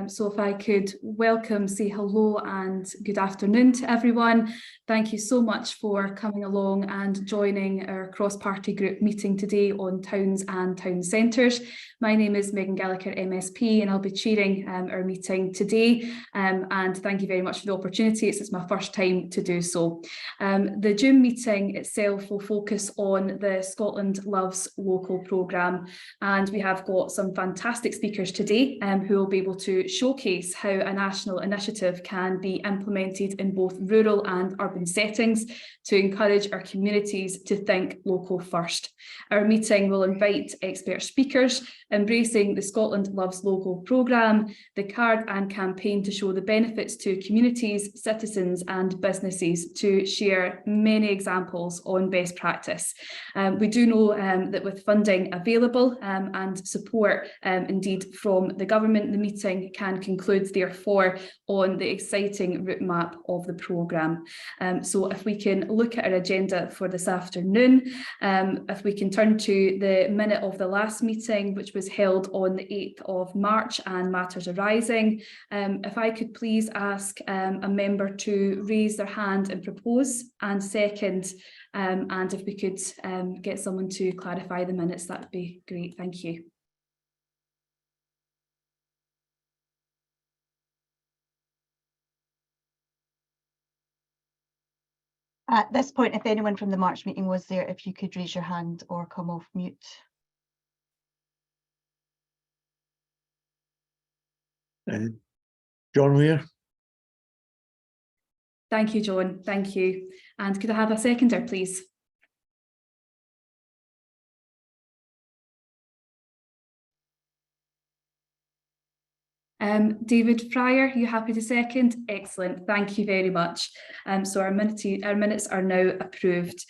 So if I could say hello and good afternoon to everyone. Thank you so much for coming along and joining our cross-party group meeting today on towns and town centres. My name is Megan Gallagher, MSP, and I'll be chairing our meeting today. And thank you very much for the opportunity. It's my first time to do so. The June meeting itself will focus on the Scotland Loves Local programme, and we have got some fantastic speakers today who will be able to showcase how a national initiative can be implemented in both rural and urban settings to encourage our communities to think local first. Our meeting will invite expert speakers embracing the Scotland Loves Local programme, the card and campaign to show the benefits to communities, citizens and businesses, to share many examples on best practice. We do know that with funding available and support indeed from the government, the meeting can conclude therefore on the exciting route map of the programme. So if we can look at our agenda for this afternoon, if we can turn to the minute of the last meeting, which was held on the 8th of March and matters arising. If I could please ask a member to raise their hand and propose, and second, and if we could get someone to clarify the minutes, that would be great. Thank you. At this point, if anyone from the March meeting was there, if you could raise your hand or come off mute. John Weir. Thank you, John. Thank you. And could I have a seconder, please? David Fryer, you happy to second? Excellent, thank you very much. So our minutes are now approved.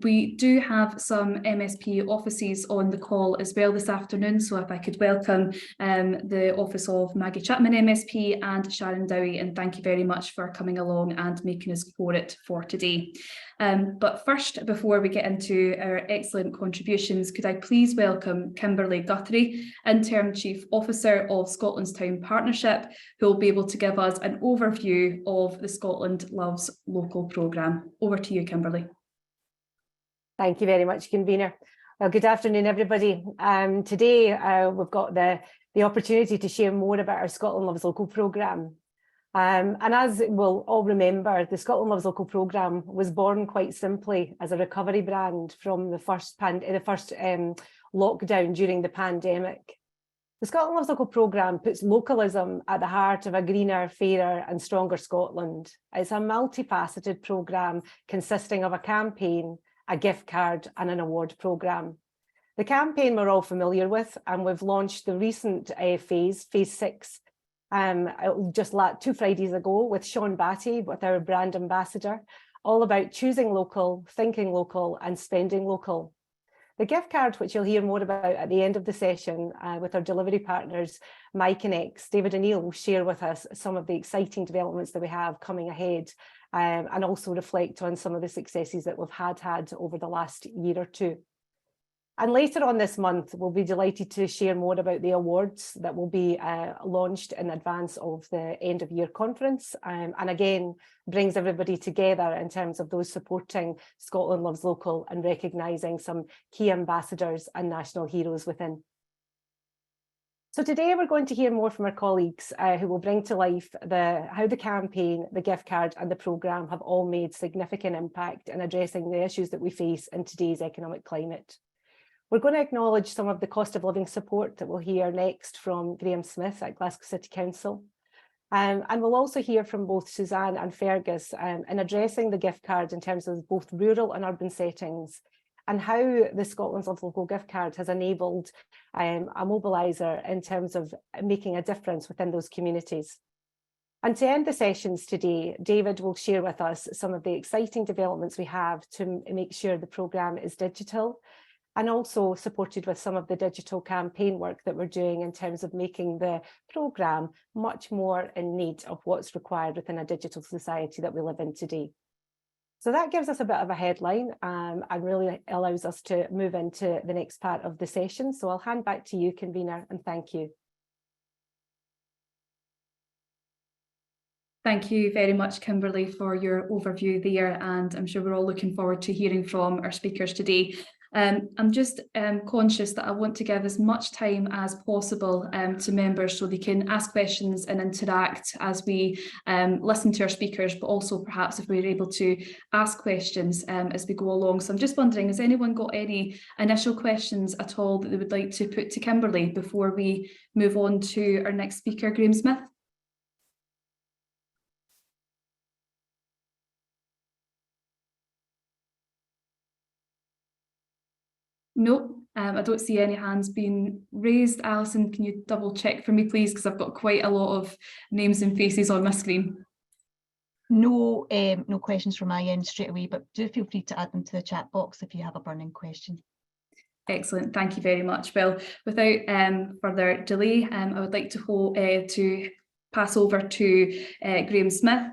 We do have some MSP offices on the call as well this afternoon, so if I could welcome the office of Maggie Chapman MSP and Sharon Dowie, and thank you very much for coming along and making us quote for today. But first, before we get into our excellent contributions, could I please welcome Kimberly Guthrie, Interim Chief Officer of Scotland's Town Partnership, who will be able to give us an overview of the Scotland Loves Local programme. Over to you, Kimberly. Thank you very much, convener. Well, good afternoon, everybody. Today we've got the opportunity to share more about our Scotland Loves Local programme. And as we'll all remember, the Scotland Loves Local programme was born quite simply as a recovery brand from the first lockdown during the pandemic. The Scotland Loves Local programme puts localism at the heart of a greener, fairer and stronger Scotland. It's a multifaceted programme consisting of a campaign, a gift card and an award programme. The campaign we're all familiar with, and we've launched the recent phase 6, just 2 Fridays ago with Sean Batty, with our brand ambassador, all about choosing local, thinking local and spending local. The gift card, which you'll hear more about at the end of the session with our delivery partners, Mike and X, David O'Neill will share with us some of the exciting developments that we have coming ahead, and also reflect on some of the successes that we've had over the last year or two. And later on this month, we'll be delighted to share more about the awards that will be launched in advance of the end of year conference, and again, brings everybody together in terms of those supporting Scotland Loves Local and recognising some key ambassadors and national heroes within. So today we're going to hear more from our colleagues who will bring to life how the campaign, the gift card and the programme have all made significant impact in addressing the issues that we face in today's economic climate. We're going to acknowledge some of the cost of living support that we'll hear next from Graham Smith at Glasgow City Council. And we'll also hear from both Suzanne and Fergus in addressing the gift card in terms of both rural and urban settings, and how the Scotland's Loves Local gift card has enabled a mobiliser in terms of making a difference within those communities. And to end the sessions today, David will share with us some of the exciting developments we have to make sure the programme is digital, and also supported with some of the digital campaign work that we're doing in terms of making the programme much more in need of what's required within a digital society that we live in today. So that gives us a bit of a headline and really allows us to move into the next part of the session. So I'll hand back to you, convener, and thank you. Thank you very much, Kimberly, for your overview there, and I'm sure we're all looking forward to hearing from our speakers today. I'm just conscious that I want to give as much time as possible to members so they can ask questions and interact as we listen to our speakers, but also perhaps if we're able to ask questions as we go along. So I'm just wondering, has anyone got any initial questions at all that they would like to put to Kimberly before we move on to our next speaker, Graham Smith? No, I don't see any hands being raised. Alison, can you double check for me, please? Because I've got quite a lot of names and faces on my screen. No, no questions from my end straight away, but do feel free to add them to the chat box if you have a burning question. Excellent, thank you very much. Well, without further delay, I would like to pass over to Graham Smith,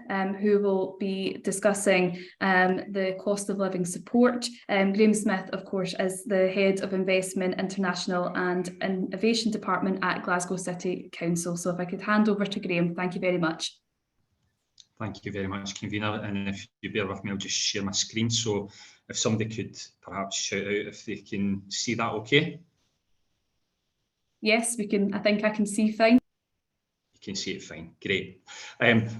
who will be discussing the cost of living support. Graham Smith, of course, is the Head of Investment, International and Innovation Department at Glasgow City Council. So if I could hand over to Graham, thank you very much. Thank you very much, convener. And if you bear with me, I'll just share my screen. So if somebody could perhaps shout out if they can see that okay? Yes, we can. I think I can see fine. Can see it fine. Great.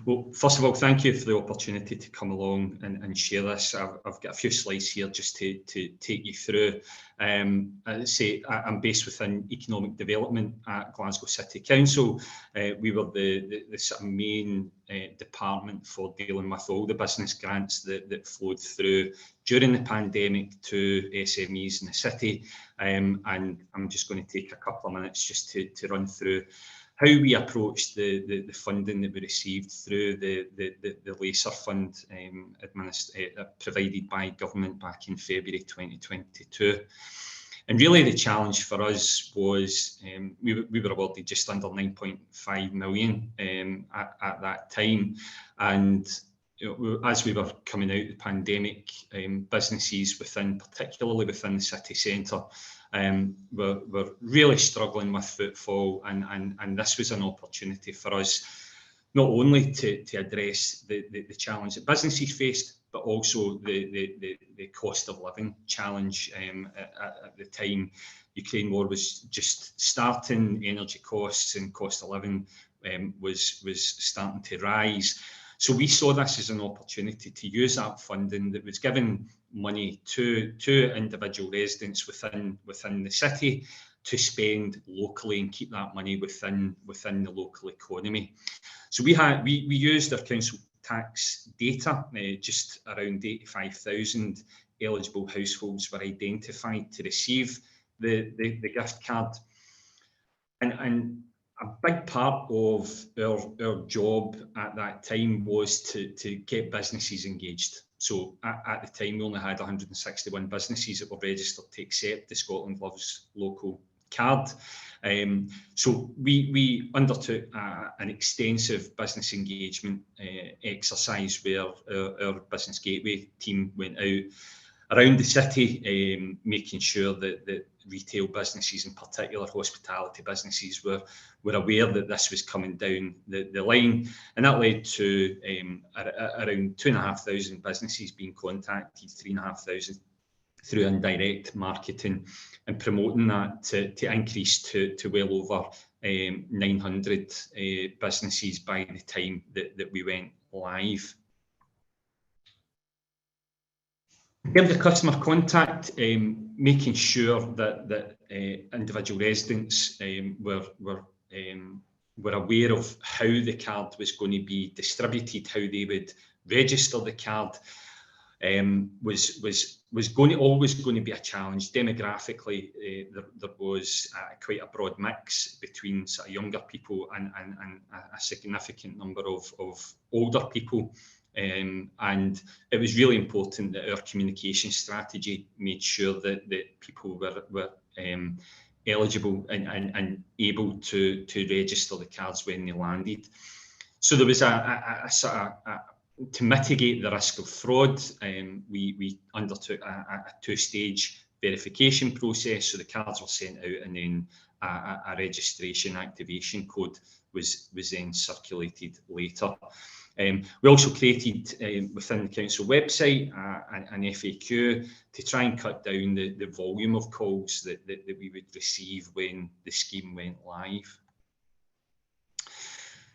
Well, first of all, thank you for the opportunity to come along and share this. I've got a few slides here just to take you through. As I say, I'm based within economic development at Glasgow City Council. We were the sort of main department for dealing with all the business grants that flowed through during the pandemic to SMEs in the city. And I'm just going to take a couple of minutes just to run through how we approached the funding that we received through the LACER fund provided by government back in February 2022. And really the challenge for us was we were awarded just under 9.5 million at that time. And as we were coming out of the pandemic, businesses particularly within the city centre, we're really struggling with footfall, and this was an opportunity for us not only to address the challenge that businesses faced, but also the cost of living challenge. At the time, Ukraine war was just starting, energy costs and cost of living was starting to rise. So we saw this as an opportunity to use that funding that was given money to individual residents within the city to spend locally and keep that money within the local economy. So we used our council tax data. Just around 85,000 eligible households were identified to receive the gift card, and a big part of our job at that time was to get businesses engaged. So at the time, we only had 161 businesses that were registered to accept the Scotland Loves Local card. So we undertook an extensive business engagement exercise where our Business Gateway team went out around the city, making sure that retail businesses, in particular hospitality businesses, were aware that this was coming down the line. And that led to around 2,500 businesses being contacted, 3,500 through indirect marketing, and promoting that to increase to well over 900 businesses by the time that we went live. In terms of customer contact, making sure that individual residents were aware of how the card was going to be distributed, how they would register the card, was always going to be a challenge. Demographically, there was quite a broad mix between sort of younger people and a significant number of older people. And it was really important that our communication strategy made sure that people were eligible and able to register the cards when they landed. So there was to mitigate the risk of fraud, we undertook a two-stage verification process. So the cards were sent out, and then a registration activation code was then circulated later. We also created within the council website an FAQ to try and cut down the volume of calls that we would receive when the scheme went live.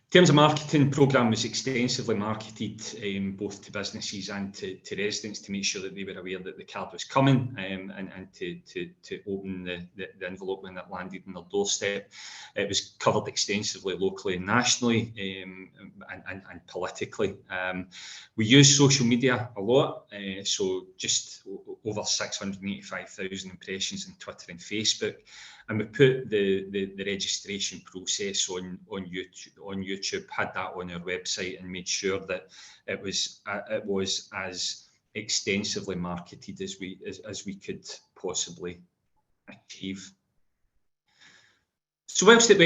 In terms of marketing, programme was extensively marketed both to businesses and to residents to make sure that they were aware that the card was coming and to open the envelope when it landed on their doorstep. It was covered extensively locally and nationally and politically. We use social media a lot, so just over 685,000 impressions on Twitter and Facebook. And we put the registration process on YouTube, had that on our website, and made sure that it was as extensively marketed as we could possibly achieve. So whilst it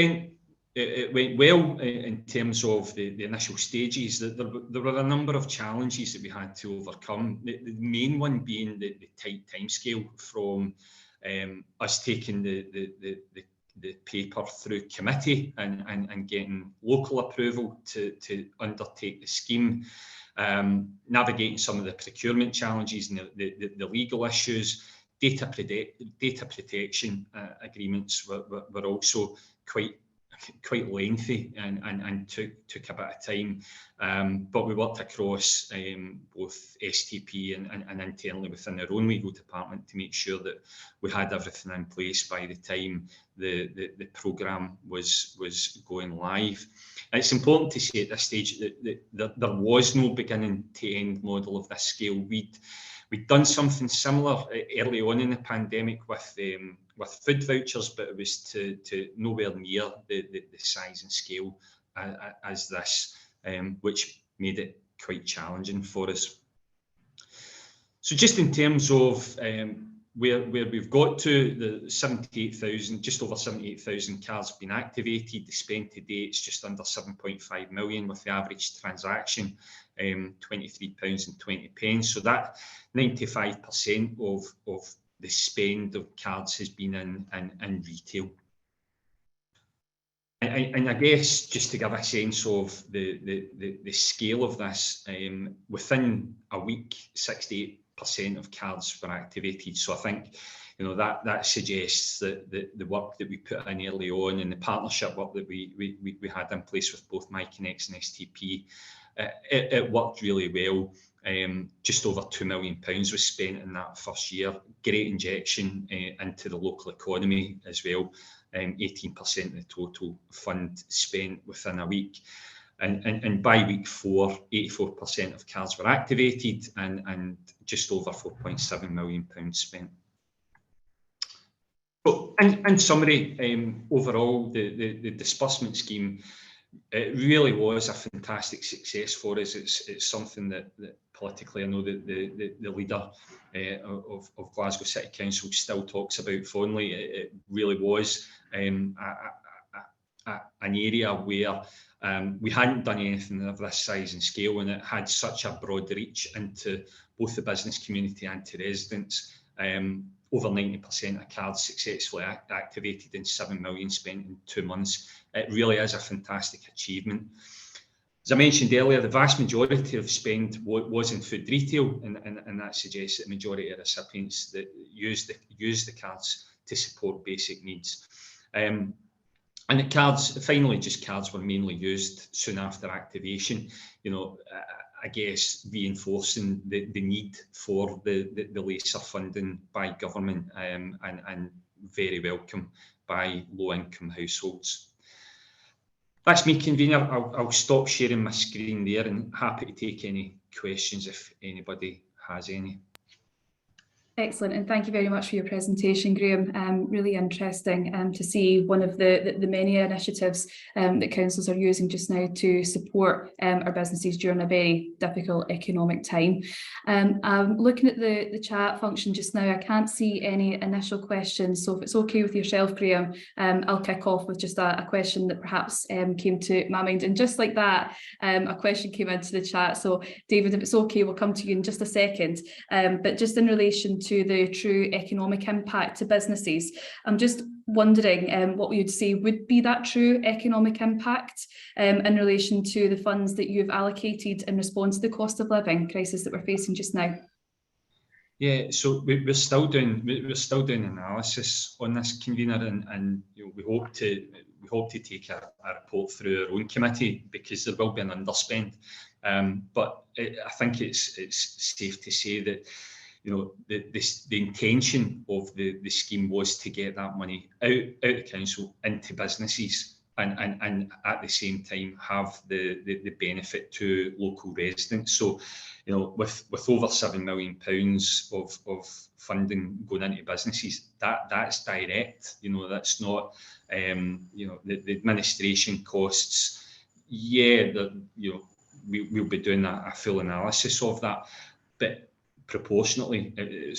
went well in terms of the initial stages, there were a number of challenges that we had to overcome. The main one being the tight timescale from us taking the paper through committee and getting local approval to undertake the scheme, navigating some of the procurement challenges and the legal issues. Data protection agreements were also quite lengthy and took a bit of time, but we worked across both STP and internally within our own legal department to make sure that we had everything in place by the time the programme was going live. And it's important to say at this stage that there was no beginning to end model of this scale. We'd done something similar early on in the pandemic with food vouchers, but it was to nowhere near the size and scale as this, which made it quite challenging for us. So just in terms of where we've got to, the 78,000, just over 78,000 cards been activated. The spend to date is just under 7.5 million, with the average transaction £23.20. So that 95% of the spend of cards has been in retail. And I guess just to give a sense of the scale of this, within a week, 68% of cards were activated. So I think that suggests that the work that we put in early on and the partnership work that we had in place with both MyConnects and STP, it worked really well. Just over £2 million was spent in that first year. Great injection into the local economy as well. 18% of the total fund spent within a week. And by week 4, 84% of cards were activated and just over £4.7 million spent. So in summary, overall, the disbursement scheme, it really was a fantastic success for us. It's something that politically I know that the leader of Glasgow City Council still talks about fondly. It really was an area where we hadn't done anything of this size and scale, and it had such a broad reach into both the business community and to residents. Over 90% of cards successfully activated and 7 million spent in 2 months. It really is a fantastic achievement. As I mentioned earlier, the vast majority of spend was in food retail, and that suggests that the majority of recipients that use the cards to support basic needs. And the cards, finally, just cards were mainly used soon after activation. I guess reinforcing the need for the LACER funding by government and very welcome by low-income households. That's me, convener. I'll stop sharing my screen there and happy to take any questions if anybody has any. Excellent, and thank you very much for your presentation, Graham. Really interesting to see one of the many initiatives that councils are using just now to support our businesses during a very difficult economic time. I'm looking at the chat function just now. I can't see any initial questions, so if it's okay with yourself, Graham, I'll kick off with just a question that perhaps came to my mind. And just like that, a question came into the chat. So David, if it's okay, we'll come to you in just a second. But just in relation to the true economic impact to businesses. I'm just wondering what you'd say would be that true economic impact in relation to the funds that you've allocated in response to the cost of living crisis that we're facing just now. Yeah, so we're still doing analysis on this, convener, and you know, we hope to take a report through our own committee, because there will be an underspend. But I think it's safe to say that, you know, the intention of the scheme was to get that money out of the council into businesses, and at the same time have the benefit to local residents. So, you know, with over £7 million of funding going into businesses, that's direct. You know, that's not you know, the administration costs. Yeah, you know, we'll be doing a full analysis of that, but proportionately, it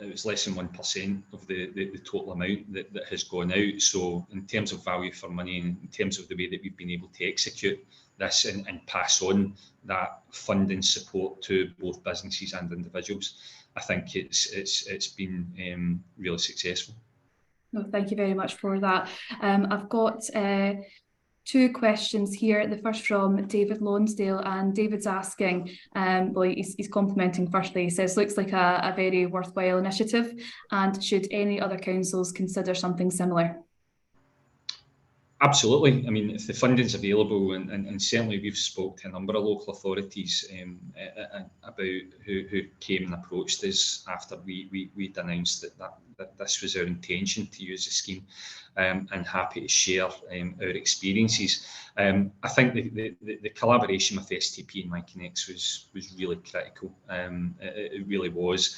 was less than 1% of the total amount that has gone out. So in terms of value for money, and in terms of the way that we've been able to execute this and pass on that funding support to both businesses and individuals, I think it's been really successful. No, thank you very much for that. I've got two questions here. The first from David Lonsdale, and David's asking, well, he's complimenting firstly. He says, looks like a very worthwhile initiative, and should any other councils consider something similar? Absolutely. I mean, if the funding's available, and certainly we've spoke to a number of local authorities about who came and approached us after we'd announced that this was our intention to use the scheme, and happy to share our experiences. I think the collaboration with STP and MyConnects was really critical. It really was.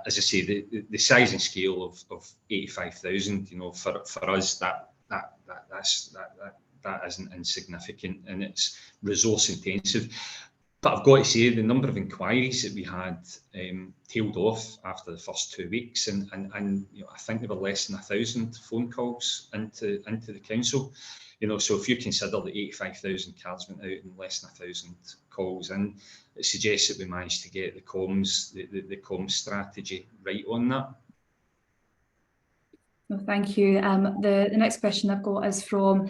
As I say, the size and scale of 85,000, you know, for us, that isn't insignificant, and it's resource intensive. But I've got to say, the number of inquiries that we had tailed off after the first 2 weeks, and you know, I think there were less than 1,000 phone calls into the council. You know, so if you consider that 85,000 cards went out and less than 1,000 calls in, it suggests that we managed to get the comms strategy right on that. No, thank you. The next question I've got is from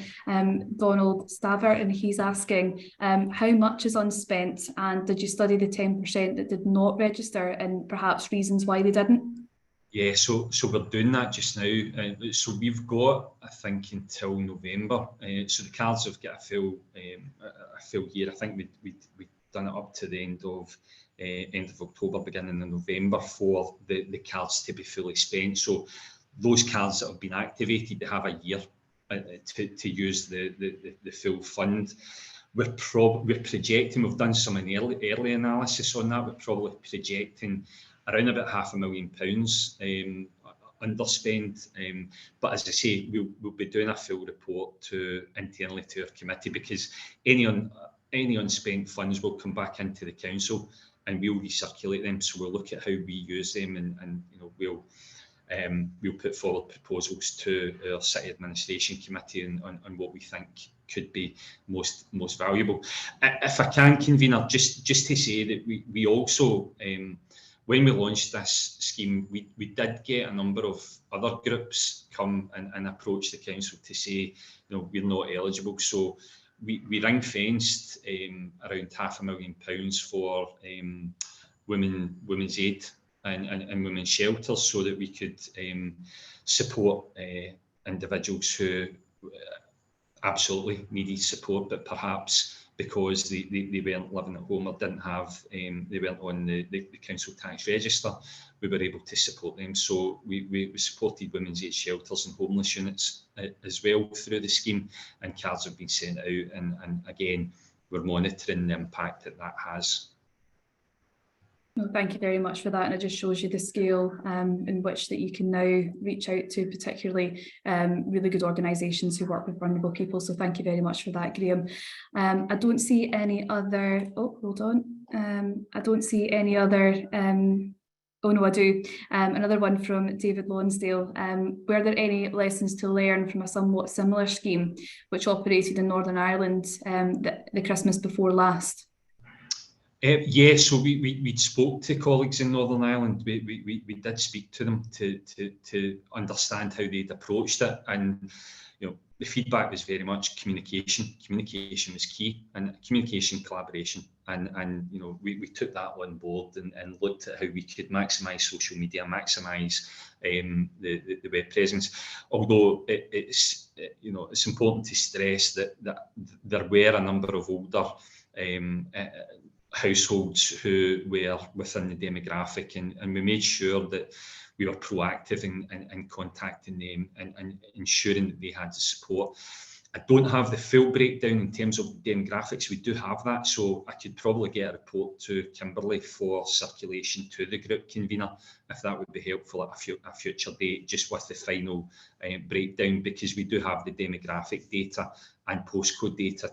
Donald Stavert, and he's asking, how much is unspent, and did you study the 10% that did not register, and perhaps reasons why they didn't? Yeah, so we're doing that just now. So we've got, I think, until November. So the cards have got a full year. I think we've done it up to the end of October, beginning of November, for the cards to be fully spent. So those cards that have been activated, they have a year to use the full fund. We're projecting, we've done some early analysis on that, we're probably projecting around about £500,000 underspend. But as I say, we'll be doing a full report internally to our committee, because any unspent funds will come back into the council and we'll recirculate them. So we'll look at how we use them, and you know, we'll put forward proposals to our City Administration Committee on what we think could be most valuable. If I can, convener, just to say that we also, when we launched this scheme, we did get a number of other groups come and approach the council to say, you know, we're not eligible. So we ring-fenced around £500,000 for women's aid and women's shelters, so that we could support individuals who absolutely needed support, but perhaps because they weren't living at home or didn't have, they weren't on the council tax register, we were able to support them. So we supported women's aid shelters and homeless units as well through the scheme, and cards have been sent out, and again, we're monitoring the impact that has. No, thank you very much for that, and it just shows you the scale in which that you can now reach out to particularly really good organisations who work with vulnerable people. So thank you very much for that, Graham. I don't see any other. Oh, hold on. I don't see any other. Oh no, I do. Another one from David Lonsdale. Were there any lessons to learn from a somewhat similar scheme which operated in Northern Ireland the Christmas before last? Yeah, so we spoke to colleagues in Northern Ireland. We did speak to them to understand how they'd approached it, and the feedback was very much communication. Communication was key, and communication collaboration, and we took that on board and looked at how we could maximise social media, maximise the web presence. Although it's important to stress that there were a number of older households who were within the demographic, and we made sure that we were proactive in contacting them and ensuring that they had the support. I don't have the full breakdown in terms of demographics. We do have that, so I could probably get a report to Kimberly for circulation to the group convener, if that would be helpful at a future date, just with the final breakdown, because we do have the demographic data and postcode data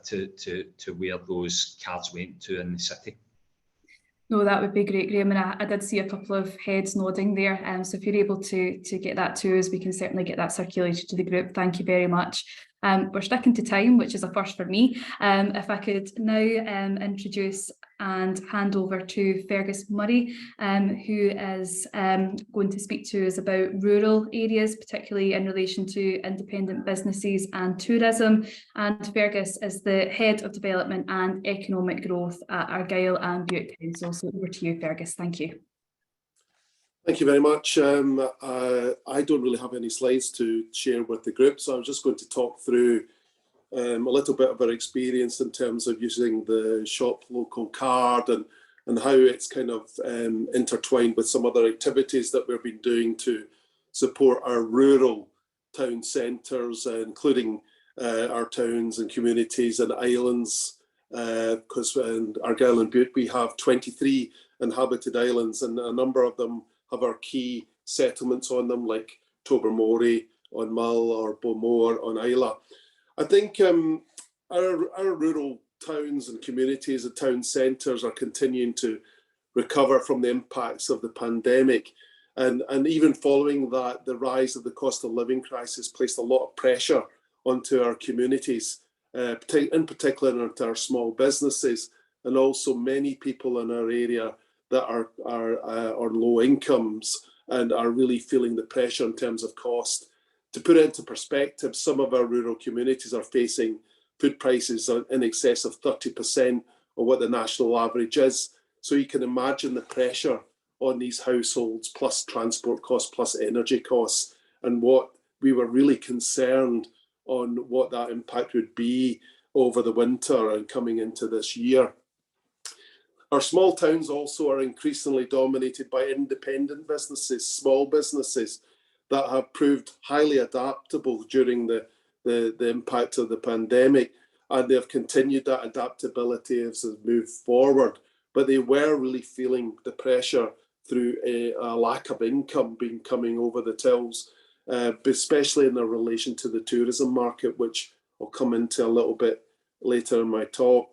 to where those cards went to in the city. No, that would be great, Graham, and I did see a couple of heads nodding there, so if you're able to get that to us, we can certainly get that circulated to the group. Thank you very much. We're sticking to time, which is a first for me. If I could now introduce and hand over to Fergus Murray, who is going to speak to us about rural areas, particularly in relation to independent businesses and tourism. And Fergus is the Head of Development and Economic Growth at Argyll and Bute Council. So over to you, Fergus. Thank you. Thank you very much. I don't really have any slides to share with the group, so I'm just going to talk through a little bit of our experience in terms of using the Shop Local card and how it's kind of intertwined with some other activities that we've been doing to support our rural town centres, including our towns and communities and islands, because in Argyll and Bute we have 23 inhabited islands, and a number of them have our key settlements on them, like Tobermory on Mull or Bowmore on Islay. I think our rural towns and communities and town centres are continuing to recover from the impacts of the pandemic. And even following that, the rise of the cost of living crisis placed a lot of pressure onto our communities, in particular into our small businesses, and also many people in our area that are on low incomes and are really feeling the pressure in terms of cost. To put it into perspective, some of our rural communities are facing food prices in excess of 30% of what the national average is. So you can imagine the pressure on these households, plus transport costs, plus energy costs, and what we were really concerned on what that impact would be over the winter and coming into this year. Our small towns also are increasingly dominated by independent businesses, small businesses that have proved highly adaptable during the impact of the pandemic, and they've continued that adaptability as they move forward. But they were really feeling the pressure through a lack of income coming over the tills, especially in their relation to the tourism market, which I'll come into a little bit later in my talk.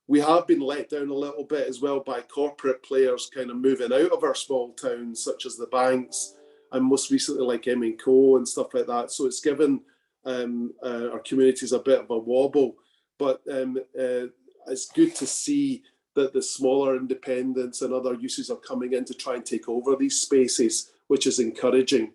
We have been let down a little bit as well by corporate players kind of moving out of our small towns, such as the banks, and most recently like M&Co and stuff like that. So it's given our communities a bit of a wobble, but it's good to see that the smaller independents and other uses are coming in to try and take over these spaces, which is encouraging.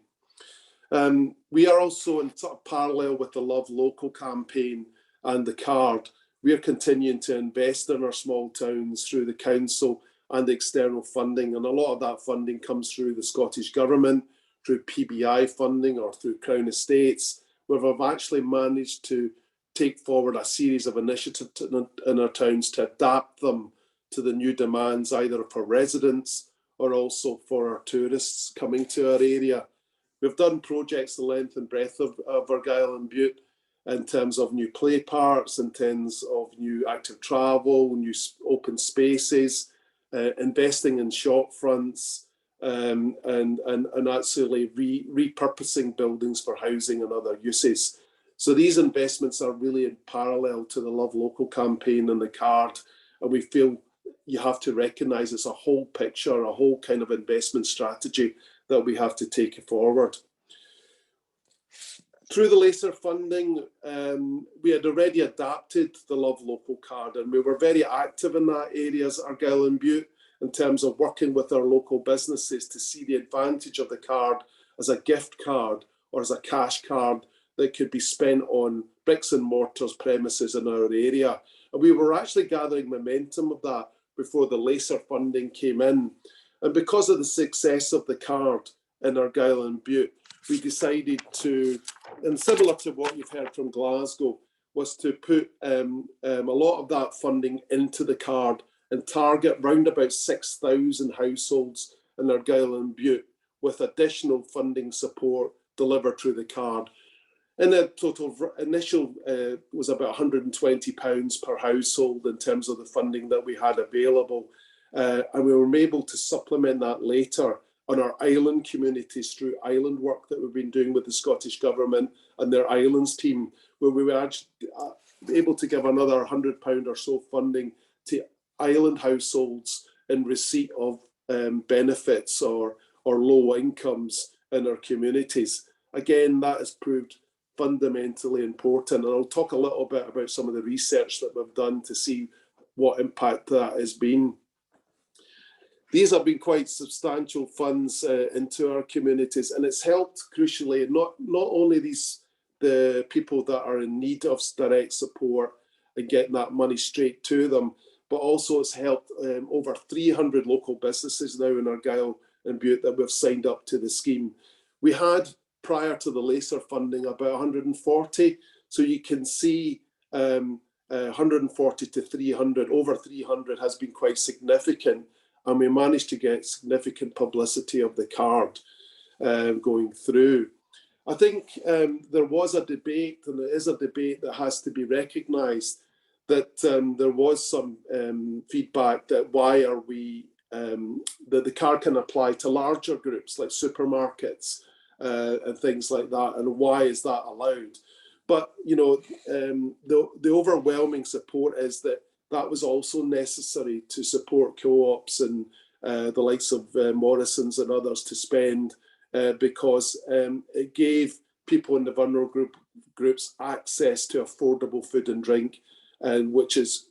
We are also in sort of parallel with the Love Local campaign and the card. We are continuing to invest in our small towns through the council and external funding, and a lot of that funding comes through the Scottish Government, through PBI funding or through Crown Estates, where we've actually managed to take forward a series of initiatives in our towns to adapt them to the new demands, either for residents or also for our tourists coming to our area. We've done projects the length and breadth of Argyll and Bute, in terms of new play parks, in terms of new active travel, new open spaces, investing in shop fronts, and actually repurposing buildings for housing and other uses. So these investments are really in parallel to the Love Local campaign and the card, and we feel you have to recognise it's a whole picture, a whole kind of investment strategy that we have to take forward. Through the LACER funding, we had already adapted the Love Local card, and we were very active in that area as Argyll and Bute in terms of working with our local businesses to see the advantage of the card as a gift card or as a cash card that could be spent on bricks and mortars premises in our area. And we were actually gathering momentum of that before the LACER funding came in. And because of the success of the card in Argyll and Bute, we decided to, and similar to what you've heard from Glasgow, was to put a lot of that funding into the card and target round about 6,000 households in Argyll and Bute with additional funding support delivered through the card. And the total initial was about £120 per household in terms of the funding that we had available. And we were able to supplement that later on our island communities through island work that we've been doing with the Scottish Government and their islands team, where we were actually able to give another £100 or so funding to island households in receipt of benefits or low incomes in our communities. Again, that has proved fundamentally important, and I'll talk a little bit about some of the research that we've done to see what impact that has been. These have been quite substantial funds into our communities, and it's helped crucially not only the people that are in need of direct support and getting that money straight to them, but also it's helped over 300 local businesses now in Argyll and Bute that we've signed up to the scheme. We had, prior to the LACER funding, about 140, so you can see 140 to 300, over 300 has been quite significant, and we managed to get significant publicity of the card going through. I think there was a debate, and there is a debate that has to be recognised, that there was some feedback that why are we, that the card can apply to larger groups like supermarkets and things like that, and why is that allowed? But you know, the overwhelming support is that that was also necessary to support co-ops and the likes of Morrison's and others to spend, because it gave people in the vulnerable groups access to affordable food and drink, and which is,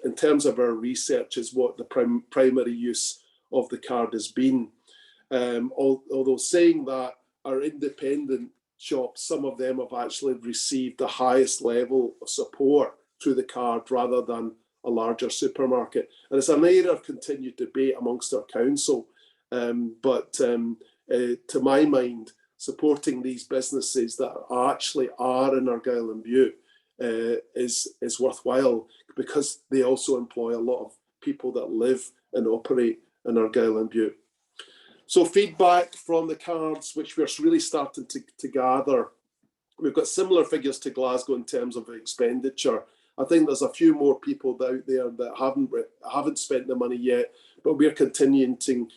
in terms of our research, is what the primary use of the card has been. Although saying that, our independent shops, some of them have actually received the highest level of support through the card rather than a larger supermarket. And it's an area of continued debate amongst our council. But to my mind, supporting these businesses that actually are in Argyll and Bute is worthwhile, because they also employ a lot of people that live and operate in Argyll and Bute. So feedback from the cards, which we're really starting to gather, we've got similar figures to Glasgow in terms of expenditure. I think there's a few more people out there that haven't spent the money yet, but we're continuing to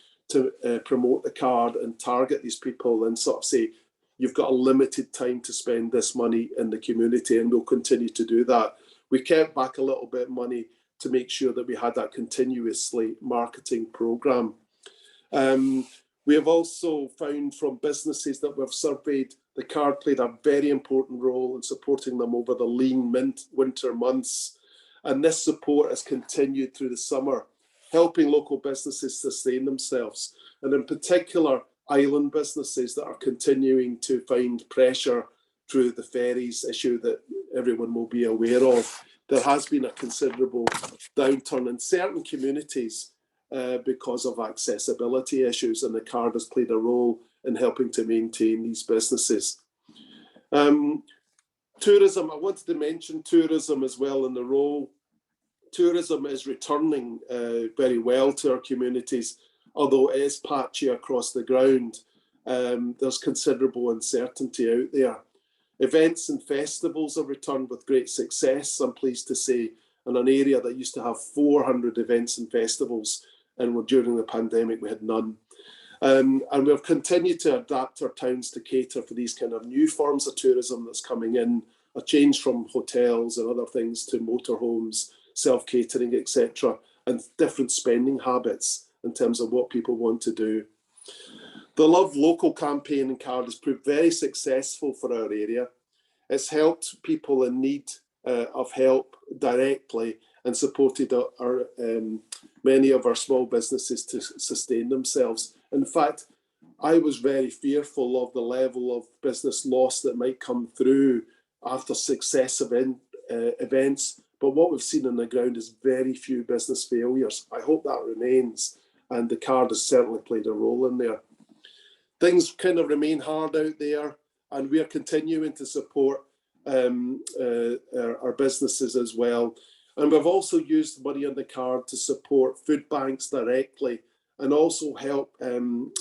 promote the card and target these people and sort of say, you've got a limited time to spend this money in the community, and we'll continue to do that. We kept back a little bit of money to make sure that we had that continuously marketing programme. We have also found from businesses that we've surveyed, the card played a very important role in supporting them over the lean winter months. And this support has continued through the summer, helping local businesses sustain themselves. And in particular, island businesses that are continuing to find pressure through the ferries issue that everyone will be aware of. There has been a considerable downturn in certain communities because of accessibility issues, and the card has played a role in helping to maintain these businesses. Tourism, I wanted to mention tourism as well in the role. Tourism is returning very well to our communities, although it is patchy across the ground. There's considerable uncertainty out there. Events and festivals have returned with great success, I'm pleased to say, in an area that used to have 400 events and festivals, and during the pandemic we had none. And we've continued to adapt our towns to cater for these kind of new forms of tourism that's coming in, a change from hotels and other things to motorhomes, self-catering, etc., and different spending habits in terms of what people want to do. The Love Local campaign and card has proved very successful for our area. It's helped people in need of help directly and supported many of our small businesses to sustain themselves. In fact, I was very fearful of the level of business loss that might come through after successive events. But what we've seen on the ground is very few business failures. I hope that remains, and the card has certainly played a role in there. Things kind of remain hard out there, and we are continuing to support our businesses as well. And we've also used money on the card to support food banks directly, and also help in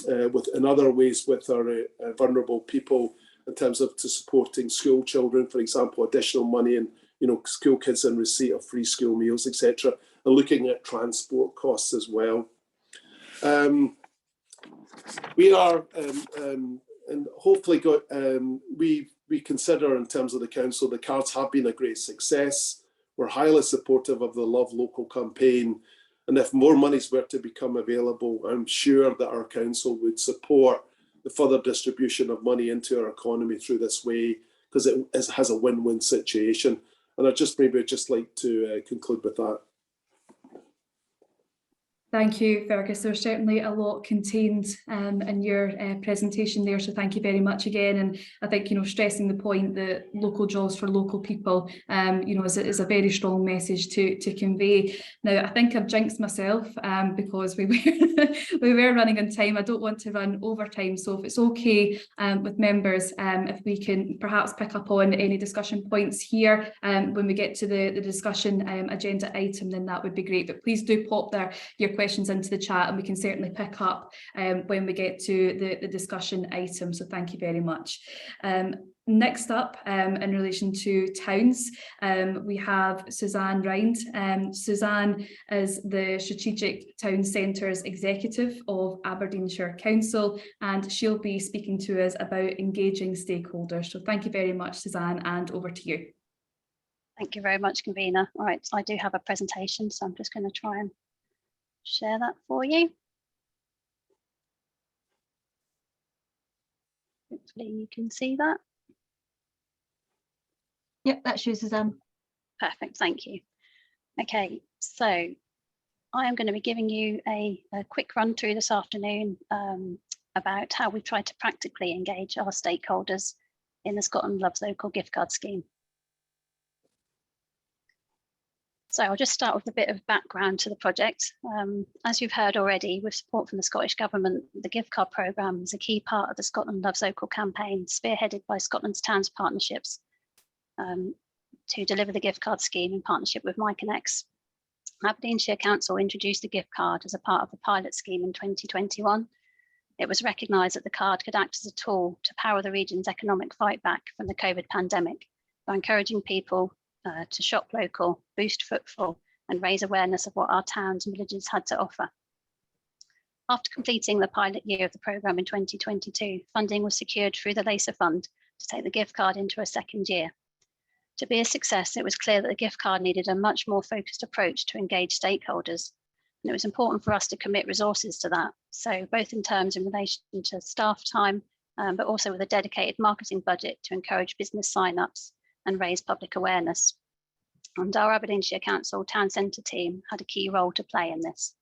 other ways with our vulnerable people in terms of supporting school children, for example, additional money and school kids in receipt of free school meals, etc., and looking at transport costs as well. We are and hopefully we consider in terms of the council, the cards have been a great success. We're highly supportive of the Love Local campaign. And if more monies were to become available, I'm sure that our council would support the further distribution of money into our economy through this way, because it has a win-win situation. And I'd just like to conclude with that. Thank you, Fergus. There's certainly a lot contained in your presentation there, so thank you very much again. And I think, stressing the point that local jobs for local people, is a very strong message to convey. Now, I think I've jinxed myself because we were running on time. I don't want to run over time, so if it's okay with members, if we can perhaps pick up on any discussion points here when we get to the discussion agenda item, then that would be great. But please do pop your questions into the chat, and we can certainly pick up when we get to the discussion item. So thank you very much. Next up, in relation to towns, we have Suzanne Rind. Suzanne is the Strategic Town Centres Executive of Aberdeenshire Council, and she'll be speaking to us about engaging stakeholders. So thank you very much, Suzanne, and over to you. Thank you very much, convener. All right, I do have a presentation, so I'm just going to try and share that for you. Hopefully you can see that. Yep, that's you, Suzanne. Perfect, thank you. Okay, so I am going to be giving you a quick run through this afternoon about how we try to practically engage our stakeholders in the Scotland Loves Local gift card scheme. So I'll just start with a bit of background to the project. As you've heard already, with support from the Scottish Government, the gift card programme is a key part of the Scotland Loves Local campaign, spearheaded by Scotland's Towns Partnerships to deliver the gift card scheme in partnership with MyConnex. Aberdeenshire Council introduced the gift card as a part of the pilot scheme in 2021. It was recognised that the card could act as a tool to power the region's economic fight back from the COVID pandemic by encouraging people to shop local, boost footfall, and raise awareness of what our towns and villages had to offer. After completing the pilot year of the programme in 2022, funding was secured through the LACER Fund to take the gift card into a second year. To be a success, it was clear that the gift card needed a much more focused approach to engage stakeholders, and it was important for us to commit resources to that. So both in terms in relation to staff time, but also with a dedicated marketing budget to encourage business sign-ups and raise public awareness. And our Aberdeenshire Council Town Centre team had a key role to play in this.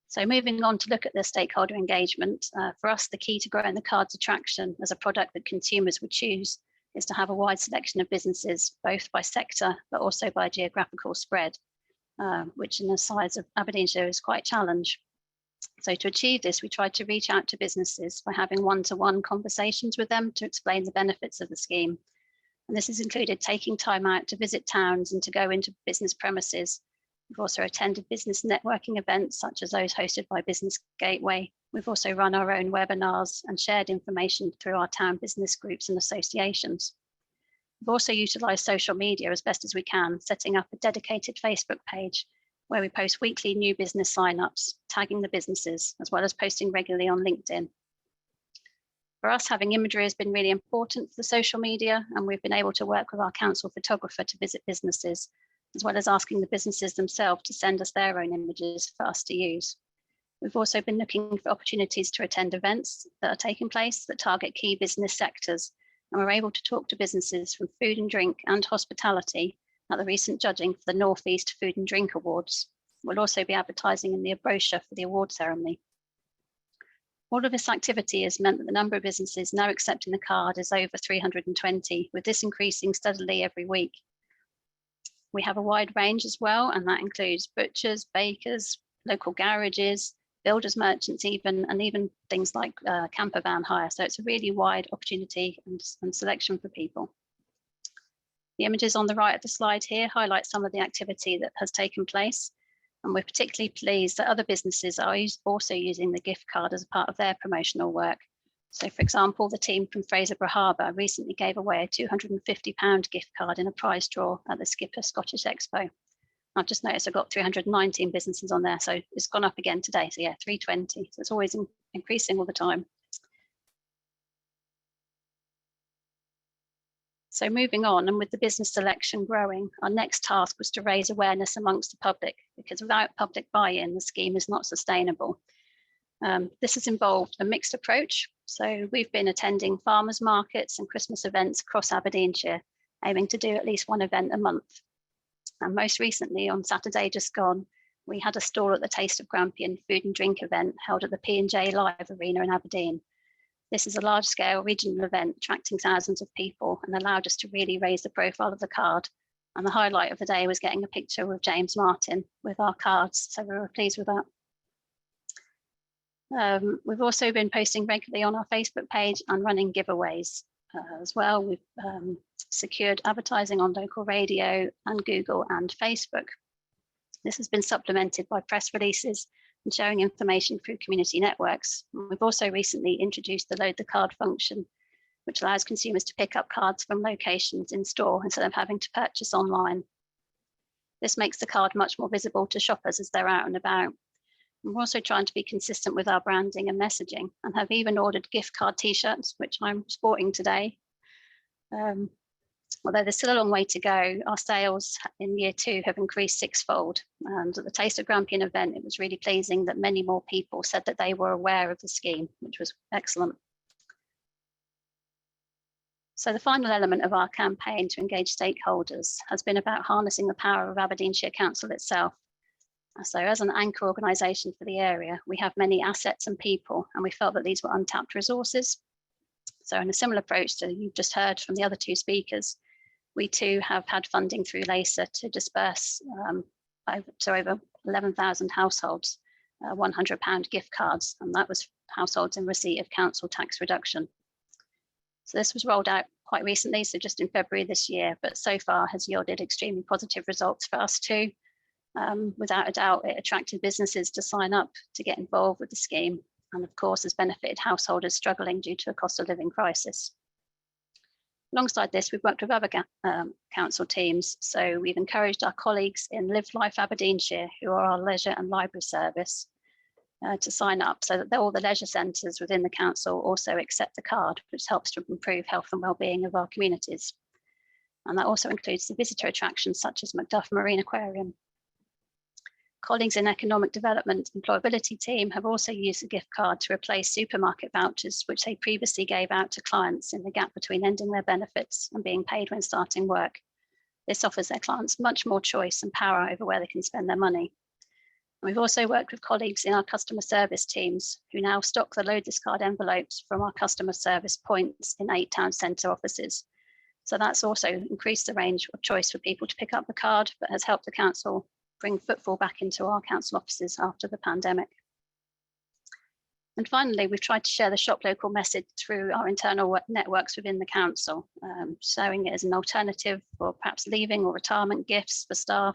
So moving on to look at the stakeholder engagement, for us, the key to growing the card's attraction as a product that consumers would choose is to have a wide selection of businesses, both by sector, but also by geographical spread, which in the size of Aberdeenshire is quite a challenge. So to achieve this, we tried to reach out to businesses by having one-to-one conversations with them to explain the benefits of the scheme. And this has included taking time out to visit towns and to go into business premises. We've also attended business networking events, such as those hosted by Business Gateway. We've also run our own webinars and shared information through our town business groups and associations. We've also utilised social media as best as we can, setting up a dedicated Facebook page where we post weekly new business sign-ups, tagging the businesses, as well as posting regularly on LinkedIn. For us, having imagery has been really important for the social media, and we've been able to work with our council photographer to visit businesses, as well as asking the businesses themselves to send us their own images for us to use. We've also been looking for opportunities to attend events that are taking place that target key business sectors, and we're able to talk to businesses from food and drink and hospitality at the recent judging for the North East Food and Drink Awards. We'll also be advertising in the brochure for the award ceremony. All of this activity has meant that the number of businesses now accepting the card is over 320, with this increasing steadily every week. We have a wide range as well, and that includes butchers, bakers, local garages, builders merchants and even things like camper van hire. So it's a really wide opportunity and selection for people. The images on the right of the slide here highlight some of the activity that has taken place. And we're particularly pleased that other businesses are also using the gift card as a part of their promotional work. So for example, the team from Fraserburgh Harbour recently gave away a £250 gift card in a prize draw at the Skipper Scottish Expo. I've just noticed I've got 319 businesses on there, so it's gone up again today. So yeah, 320, so it's always increasing all the time. So moving on, and with the business selection growing, our next task was to raise awareness amongst the public, because without public buy-in, the scheme is not sustainable. This has involved a mixed approach. So we've been attending farmers markets and Christmas events across Aberdeenshire, aiming to do at least one event a month. And most recently, on Saturday just gone, we had a stall at the Taste of Grampian food and drink event held at the P&J Live Arena in Aberdeen. This is a large-scale regional event attracting thousands of people and allowed us to really raise the profile of the card. And the highlight of the day was getting a picture with James Martin with our cards, so we were pleased with that. We've also been posting regularly on our Facebook page and running giveaways as well. We've secured advertising on local radio and Google and Facebook. This has been supplemented by press releases and sharing information through community networks. We've also recently introduced the Load the Card function, which allows consumers to pick up cards from locations in store instead of having to purchase online. This makes the card much more visible to shoppers as they're out and about. We're also trying to be consistent with our branding and messaging, and have even ordered gift card t-shirts, which I'm sporting today. Although there's still a long way to go, our sales in year 2 have increased sixfold. And at the Taste of Grampian event, it was really pleasing that many more people said that they were aware of the scheme, which was excellent. So the final element of our campaign to engage stakeholders has been about harnessing the power of Aberdeenshire Council itself. So as an anchor organisation for the area, we have many assets and people, and we felt that these were untapped resources. So in a similar approach to you've just heard from the other two speakers, we too have had funding through LASA to disperse to over 11,000 households, £100 gift cards, and that was households in receipt of council tax reduction. So this was rolled out quite recently, so just in February this year, but so far has yielded extremely positive results for us too. Without a doubt, it attracted businesses to sign up to get involved with the scheme, and of course has benefited householders struggling due to a cost of living crisis. Alongside this, we've worked with other council teams, so we've encouraged our colleagues in Live Life Aberdeenshire, who are our leisure and library service, to sign up so that all the leisure centres within the council also accept the card, which helps to improve health and wellbeing of our communities. And that also includes the visitor attractions such as Macduff Marine Aquarium. Colleagues in Economic Development Employability team have also used the gift card to replace supermarket vouchers, which they previously gave out to clients in the gap between ending their benefits and being paid when starting work. This offers their clients much more choice and power over where they can spend their money. And we've also worked with colleagues in our customer service teams who now stock the Load This Card envelopes from our customer service points in 8 town centre offices. So that's also increased the range of choice for people to pick up the card, but has helped the council bring footfall back into our council offices after the pandemic. And finally, we've tried to share the shop local message through our internal networks within the council, showing it as an alternative for perhaps leaving or retirement gifts for staff,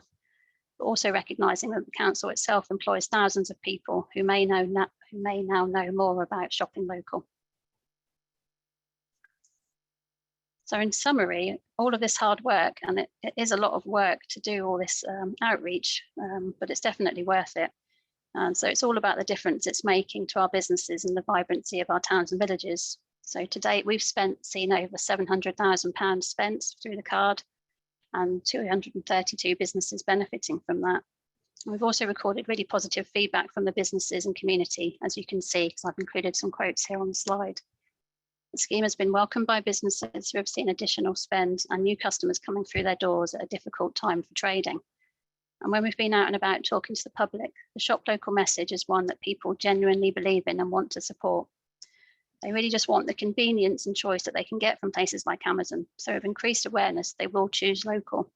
but also recognising that the council itself employs thousands of people who may now know more about shopping local. So in summary, all of this hard work, and it is a lot of work to do all this outreach, but it's definitely worth it. And so it's all about the difference it's making to our businesses and the vibrancy of our towns and villages. So to date, we've seen over £700,000 spent through the card and 232 businesses benefiting from that. We've also recorded really positive feedback from the businesses and community, as you can see, because I've included some quotes here on the slide. The scheme has been welcomed by businesses who have seen additional spend and new customers coming through their doors at a difficult time for trading. And when we've been out and about talking to the public, the shop local message is one that people genuinely believe in and want to support. They really just want the convenience and choice that they can get from places like Amazon. So with increased awareness, they will choose local.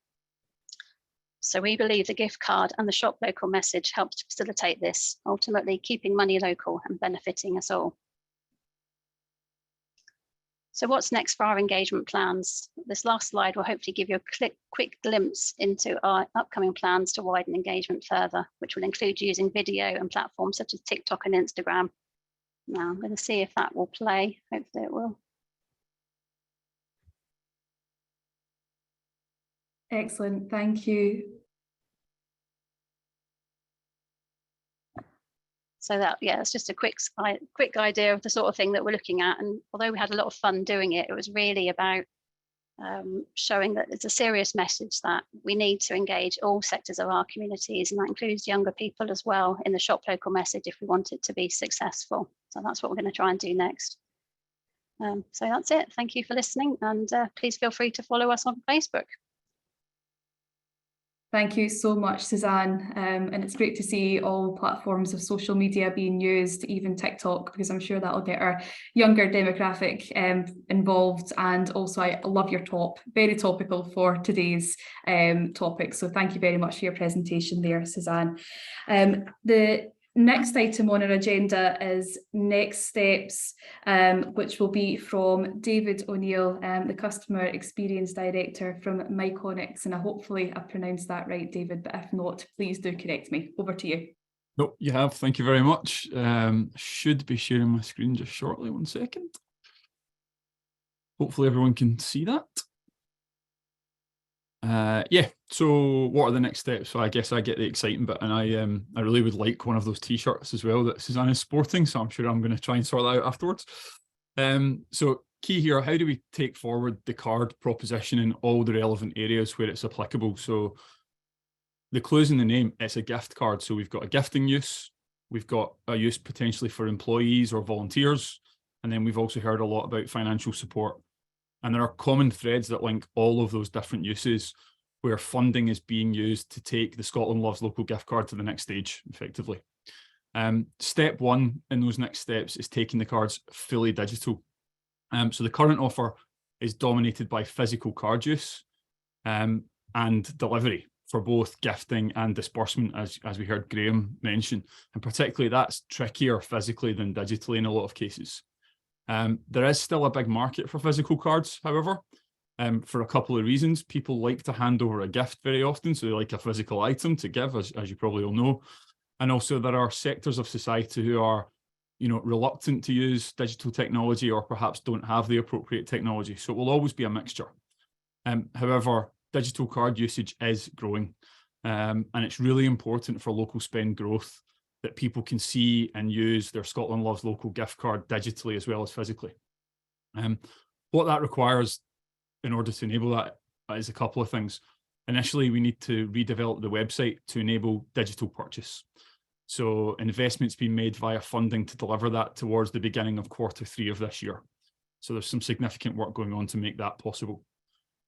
So we believe the gift card and the shop local message helps to facilitate this, ultimately keeping money local and benefiting us all. So what's next for our engagement plans? This last slide will hopefully give you a quick glimpse into our upcoming plans to widen engagement further, which will include using video and platforms such as TikTok and Instagram. Now I'm going to see if that will play. Hopefully it will. Excellent, thank you. So that, yeah, it's just a quick idea of the sort of thing that we're looking at. And although we had a lot of fun doing it, it was really about showing that it's a serious message that we need to engage all sectors of our communities, and that includes younger people as well in the shop local message if we want it to be successful. So that's what we're going to try and do next. So that's it. Thank you for listening, and please feel free to follow us on Facebook. Thank you so much, Suzanne. And it's great to see all platforms of social media being used, even TikTok, because I'm sure that'll get our younger demographic involved. And also, I love your talk, very topical for today's topic. So thank you very much for your presentation there, Suzanne. The next item on our agenda is next steps, which will be from David O'Neill, the Customer Experience Director from Myconics. And hopefully I pronounced that right, David, but if not, please do correct me. Over to you. No, you have. Thank you very much. Should be sharing my screen just shortly. 1 second. Hopefully everyone can see that. Yeah, so what are the next steps? So I guess I get the exciting bit, and I really would like one of those t-shirts as well that Suzanne is sporting, so I'm sure I'm going to try and sort that out afterwards. So key here, how do we take forward the card proposition in all the relevant areas where it's applicable? So the clue's in the name, it's a gift card. So we've got a gifting use, we've got a use potentially for employees or volunteers, and then we've also heard a lot about financial support. And there are common threads that link all of those different uses where funding is being used to take the Scotland Loves Local gift card to the next stage, effectively. Step one in those next steps is taking the cards fully digital. So the current offer is dominated by physical card use and delivery for both gifting and disbursement, as we heard Graham mention. And particularly that's trickier physically than digitally in a lot of cases. There is still a big market for physical cards, however, for a couple of reasons. People like to hand over a gift very often, so they like a physical item to give, as you probably all know. And also there are sectors of society who are, reluctant to use digital technology or perhaps don't have the appropriate technology. So it will always be a mixture. However, digital card usage is growing, and it's really important for local spend growth that people can see and use their Scotland Loves Local gift card digitally as well as physically. What that requires in order to enable that is a couple of things. Initially, we need to redevelop the website to enable digital purchase. So investments being made via funding to deliver that towards the beginning of Q3 of this year. So there's some significant work going on to make that possible.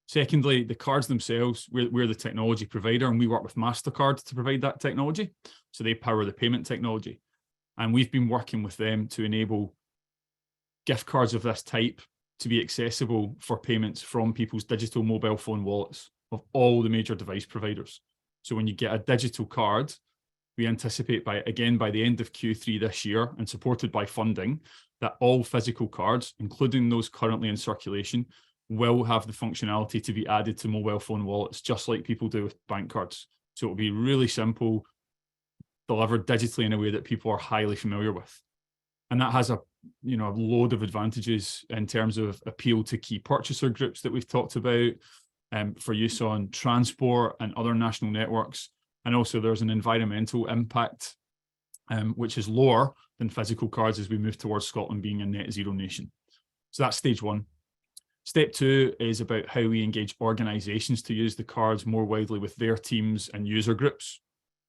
Secondly, the cards themselves, we're the technology provider, and we work with MasterCard to provide that technology. So they power the payment technology. And we've been working with them to enable gift cards of this type to be accessible for payments from people's digital mobile phone wallets of all the major device providers. So when you get a digital card, we anticipate by the end of Q3 this year, and supported by funding, that all physical cards, including those currently in circulation, will have the functionality to be added to mobile phone wallets, just like people do with bank cards. So it'll be really simple, delivered digitally in a way that people are highly familiar with. And that has a load of advantages in terms of appeal to key purchaser groups that we've talked about, for use on transport and other national networks. And also there's an environmental impact, which is lower than physical cards as we move towards Scotland being a net zero nation. So that's stage one. Step two is about how we engage organisations to use the cards more widely with their teams and user groups.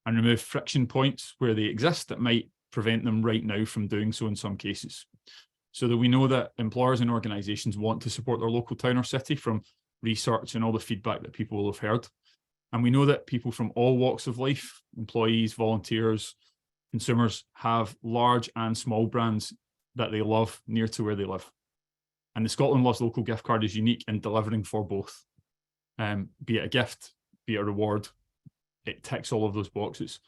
and remove friction points where they exist that might prevent them right now from doing so in some cases. So that we know that employers and organisations want to support their local town or city from research and all the feedback that people will have heard. And we know that people from all walks of life, employees, volunteers, consumers, have large and small brands that they love near to where they live. And the Scotland Loves Local gift card is unique in delivering for both. Be it a gift, be it a reward, it ticks all of those boxes.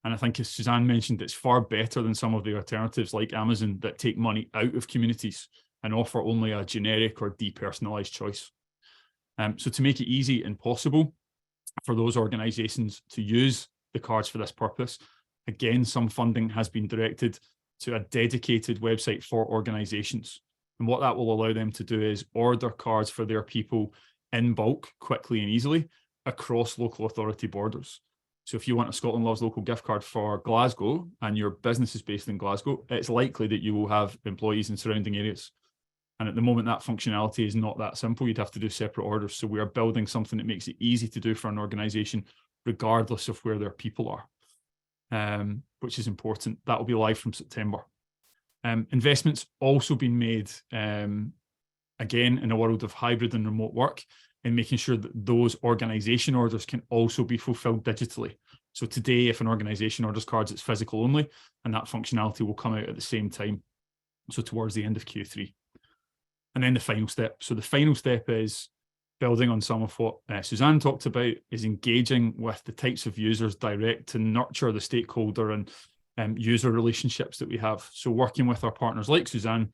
And I think, as Suzanne mentioned, it's far better than some of the alternatives like Amazon that take money out of communities and offer only a generic or depersonalised choice. So to make it easy and possible for those organisations to use the cards for this purpose, again, some funding has been directed to a dedicated website for organisations. And what that will allow them to do is order cards for their people in bulk, quickly and easily, across local authority borders. So if you want a Scotland Loves Local gift card for Glasgow and your business is based in Glasgow, it's likely that you will have employees in surrounding areas. And at the moment, that functionality is not that simple. You'd have to do separate orders. So we are building something that makes it easy to do for an organisation, regardless of where their people are, which is important. That will be live from September. Investments also been made, again, in a world of hybrid and remote work, in making sure that those organisation orders can also be fulfilled digitally. So today, if an organisation orders cards, it's physical only, and that functionality will come out at the same time, so towards the end of Q3. And then the final step. So the final step is building on some of what Suzanne talked about, is engaging with the types of users direct to nurture the stakeholder and user relationships that we have. So working with our partners like Suzanne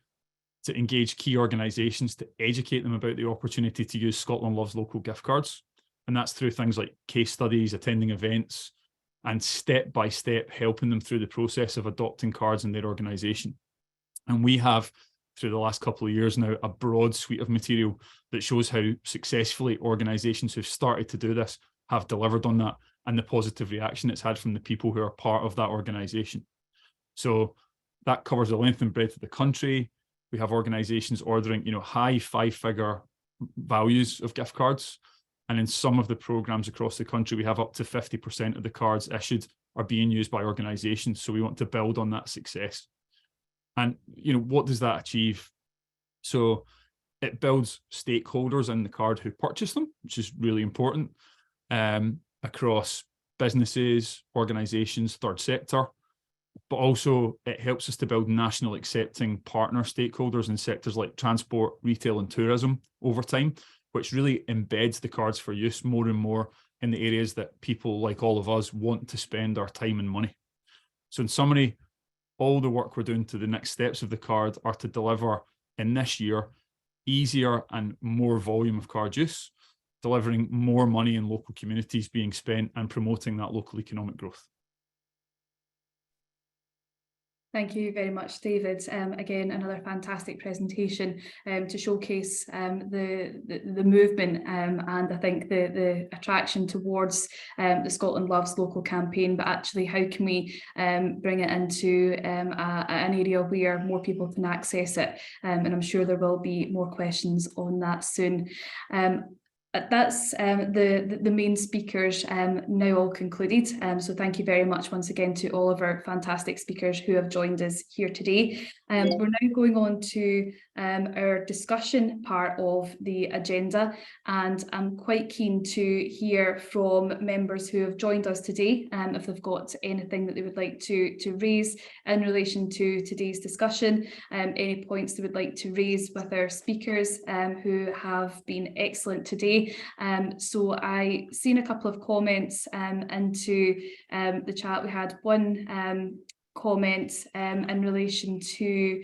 to engage key organisations to educate them about the opportunity to use Scotland Loves Local gift cards. And that's through things like case studies, attending events, and step-by-step helping them through the process of adopting cards in their organisation. And we have, through the last couple of years now, a broad suite of material that shows how successfully organisations who've started to do this have delivered on that, and the positive reaction it's had from the people who are part of that organisation. So that covers the length and breadth of the country. We have organisations ordering, high 5-figure values of gift cards. And in some of the programmes across the country, we have up to 50% of the cards issued are being used by organisations. So we want to build on that success. And, what does that achieve? So it builds stakeholders in the card who purchase them, which is really important, across businesses, organisations, third sector. But also it helps us to build national accepting partner stakeholders in sectors like transport, retail and tourism over time, which really embeds the cards for use more and more in the areas that people like all of us want to spend our time and money. So in summary, all the work we're doing to the next steps of the card are to deliver in this year easier and more volume of card use, delivering more money in local communities being spent and promoting that local economic growth. Thank you very much, David. Again, another fantastic presentation to showcase the movement and I think the attraction towards the Scotland Loves Local campaign, but actually how can we bring it into an area where more people can access it, and I'm sure there will be more questions on that soon. That's the main speakers now all concluded. So thank you very much once again to all of our fantastic speakers who have joined us here today. We're now going on to our discussion part of the agenda, and I'm quite keen to hear from members who have joined us today, if they've got anything that they would like to raise in relation to today's discussion, any points they would like to raise with our speakers who have been excellent today. So I seen a couple of comments into the chat. We had one comment in relation to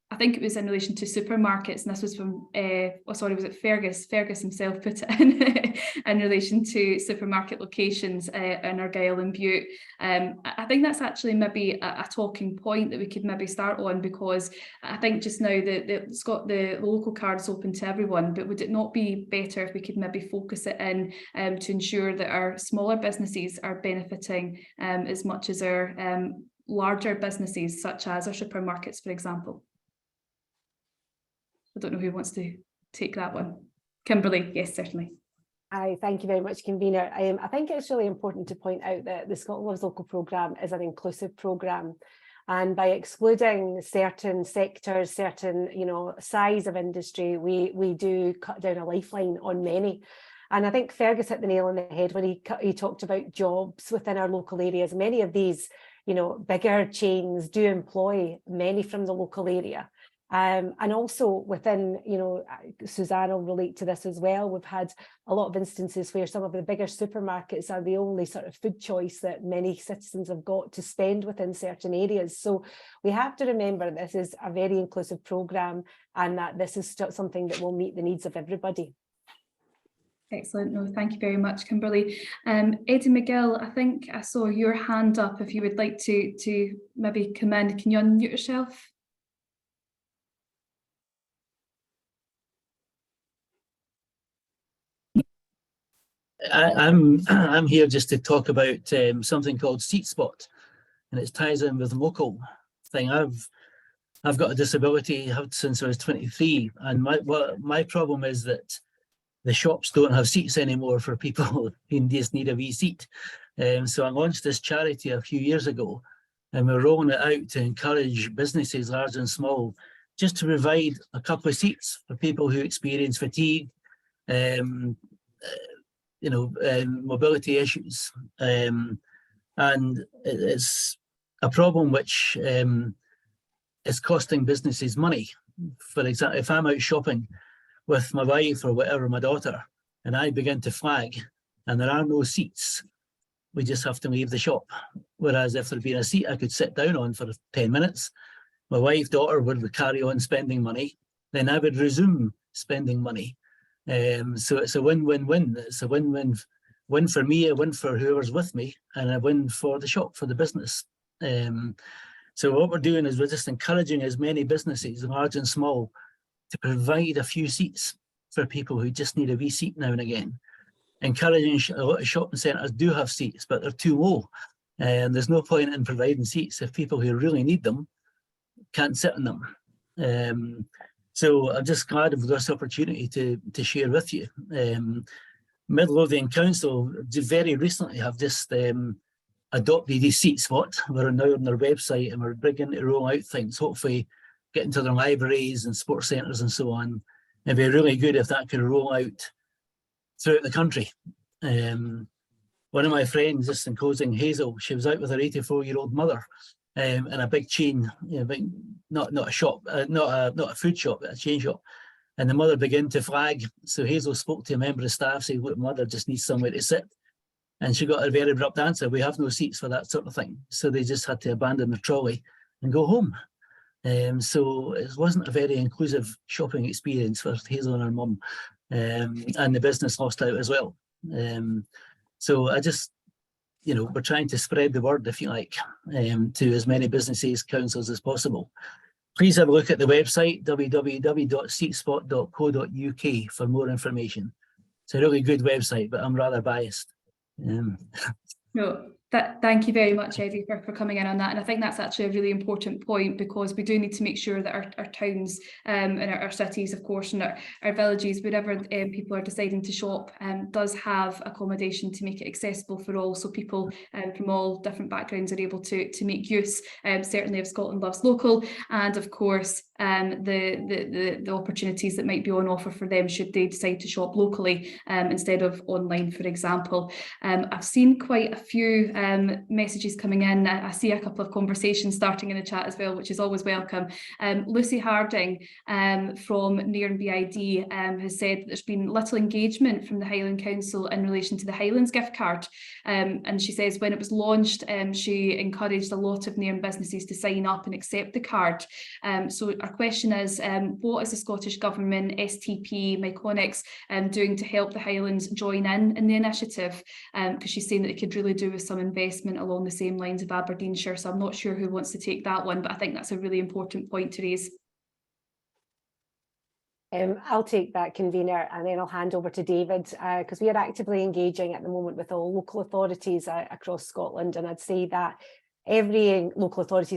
I think it was in relation to supermarkets, and this was from, was it Fergus? Fergus himself put it in relation to supermarket locations in Argyll and Bute. I think that's actually maybe a talking point that we could maybe start on, because I think just now it's got the local cards open to everyone, but would it not be better if we could maybe focus it in to ensure that our smaller businesses are benefiting as much as our larger businesses, such as our supermarkets, for example? I don't know who wants to take that one. Kimberly, yes, certainly. Hi, thank you very much, convener. I think it's really important to point out that the Scotland Loves Local programme is an inclusive programme. And by excluding certain sectors, certain, size of industry, we do cut down a lifeline on many. And I think Fergus hit the nail on the head when he talked about jobs within our local areas. Many of these, bigger chains do employ many from the local area. And also within, Suzanne will relate to this as well. We've had a lot of instances where some of the bigger supermarkets are the only sort of food choice that many citizens have got to spend within certain areas. So we have to remember this is a very inclusive programme and that this is something that will meet the needs of everybody. Excellent. No, thank you very much, Kimberly. Eddie McGill, I think I saw your hand up. If you would like to maybe come in, can you unmute yourself? I'm here just to talk about something called SeatSpot, and it ties in with the local thing. I've got a disability since I was 23, and my problem is that the shops don't have seats anymore for people who just need a wee seat. So I launched this charity a few years ago, and we're rolling it out to encourage businesses, large and small, just to provide a couple of seats for people who experience fatigue, mobility issues, and it's a problem which is costing businesses money. For example, if I'm out shopping with my wife or whatever, my daughter, and I begin to flag and there are no seats, we just have to leave the shop. Whereas if there'd been a seat I could sit down on for 10 minutes, my wife, daughter would carry on spending money, then I would resume spending money. So it's a win-win-win. It's a win for me, a win for whoever's with me, and a win for the shop, for the business. So what we're doing is we're just encouraging as many businesses, large and small, to provide a few seats for people who just need a wee seat now and again. Encouraging a lot of shopping centres do have seats, but they're too low. And there's no point in providing seats if people who really need them can't sit in them. So I'm just glad of this opportunity to share with you. Midlothian Council very recently have just adopted these SeatSpot. We're now on their website and we're beginning to roll out things, hopefully get into their libraries and sports centres and so on. It'd be really good if that could roll out throughout the country. One of my friends, just in closing, Hazel, she was out with her 84-year-old mother in a big chain, not a shop, not a food shop, but a chain shop. And the mother began to flag. So Hazel spoke to a member of staff, saying, look, mother just needs somewhere to sit. And she got a very abrupt answer, we have no seats for that sort of thing. So they just had to abandon the trolley and go home. So it wasn't a very inclusive shopping experience for Hazel and her mum. And the business lost out as well. So I just, we're trying to spread the word, if you like, to as many businesses, councils as possible. Please have a look at the website, www.seatspot.co.uk for more information. It's a really good website, but I'm rather biased. No, thank you very much, Eddie, for coming in on that. And I think that's actually a really important point, because we do need to make sure that our towns and our cities, of course, and our villages, wherever people are deciding to shop, does have accommodation to make it accessible for all, so people from all different backgrounds are able to make use, certainly, of Scotland Loves Local, and of course the opportunities that might be on offer for them should they decide to shop locally instead of online, for example. I've seen quite a few messages coming in. I see a couple of conversations starting in the chat as well, which is always welcome. Lucy Harding from Nairn BID has said that there's been little engagement from the Highland Council in relation to the Highlands gift card, and she says when it was launched she encouraged a lot of Nairn businesses to sign up and accept the card. So our question is, what is the Scottish Government, STP, Myconics doing to help the Highlands join in the initiative? Because she's saying that it could really do with some investment along the same lines of Aberdeenshire. So I'm not sure who wants to take that one, but I think that's a really important point to raise. I'll take that, convener, and then I'll hand over to David, because we are actively engaging at the moment with all local authorities across Scotland, and I'd say that every local authority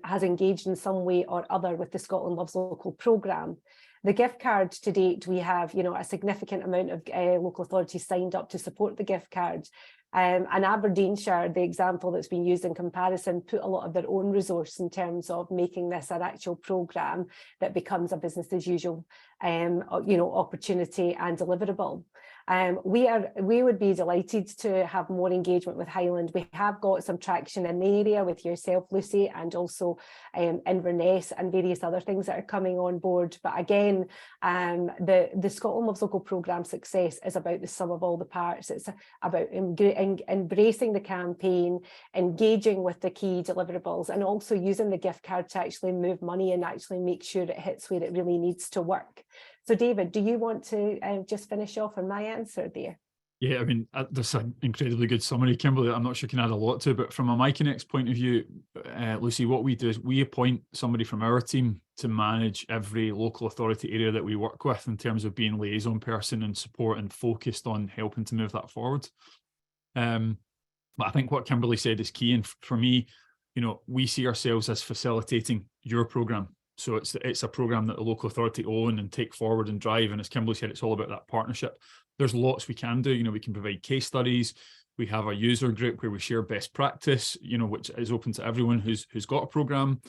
has engaged in some way or other with the Scotland Loves Local programme. The gift card to date, we have, you know, a significant amount of local authorities signed up to support the gift card. And Aberdeenshire, the example that's been used in comparison, put a lot of their own resource in terms of making this an actual programme that becomes a business as usual, you know, opportunity and deliverable. We would be delighted to have more engagement with Highland. We have got some traction in the area with yourself, Lucy, and also Inverness and various other things that are coming on board. But again, the Scotland Loves Local programme success is about the sum of all the parts. It's about embracing the campaign, engaging with the key deliverables, and also using the gift card to actually move money and actually make sure it hits where it really needs to work. So David, do you want to just finish off on my answer there? Yeah, I mean, that's an incredibly good summary, Kimberly. I'm not sure you can add a lot to, but from a MyConnects point of view, Lucy, what we do is we appoint somebody from our team to manage every local authority area that we work with in terms of being liaison person and support and focused on helping to move that forward. But I think what Kimberly said is key. And for me, you know, we see ourselves as facilitating your programme. So it's a programme that the local authority own and take forward and drive. And as Kimberly said, it's all about that partnership. There's lots we can do. You know, we can provide case studies. We have a user group where we share best practice, you know, which is open to everyone who's got a programme,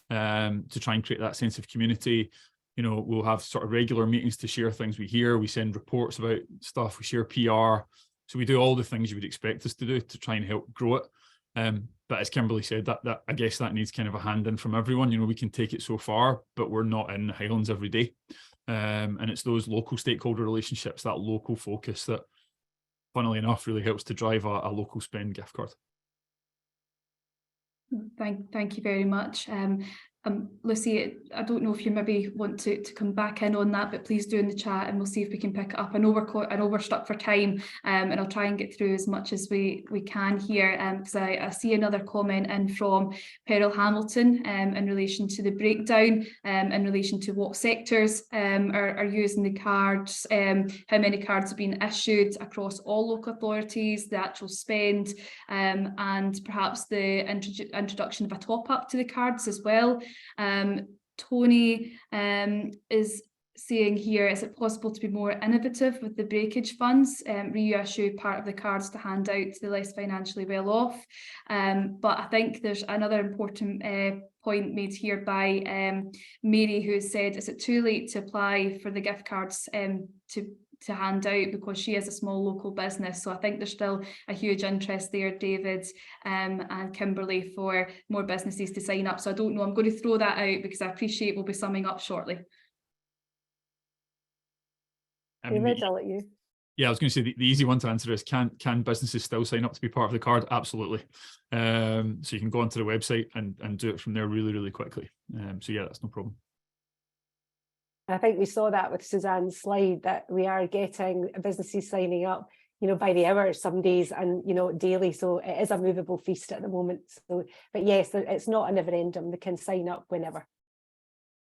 to try and create that sense of community. You know, we'll have sort of regular meetings to share things we hear. We send reports about stuff. We share PR. So we do all the things you would expect us to do to try and help grow it. But as Kimberly said, that I guess that needs kind of a hand in from everyone. You know, we can take it so far, but we're not in the Highlands every day. And it's those local stakeholder relationships, that local focus that, funnily enough, really helps to drive a local spend gift card. Thank you very much. Lucy, I don't know if you maybe want to come back in on that, but please do in the chat and we'll see if we can pick it up. I know we're stuck for time, and I'll try and get through as much as we can here, because I see another comment in from Peryl Hamilton in relation to the breakdown, in relation to what sectors are using the cards, how many cards have been issued across all local authorities, the actual spend, and perhaps the introduction of a top up to the cards as well. Tony is saying here, is it possible to be more innovative with the breakage funds, reissue part of the cards to hand out to the less financially well off? But I think there's another important point made here by Mary, who said, is it too late to apply for the gift cards to hand out, because she is a small local business? So I think there's still a huge interest there, David and Kimberly, for more businesses to sign up. So I don't know, I'm going to throw that out because I appreciate we'll be summing up shortly. David, I'll let you. Yeah, I was going to say the easy one to answer is, can businesses still sign up to be part of the card? Absolutely. So you can go onto the website and do it from there really, really quickly. So yeah, that's no problem. I think we saw that with Suzanne's slide, that we are getting businesses signing up, you know, by the hour some days, and, you know, daily. So it is a movable feast at the moment. So, but yes, it's not a never ending. They can sign up whenever.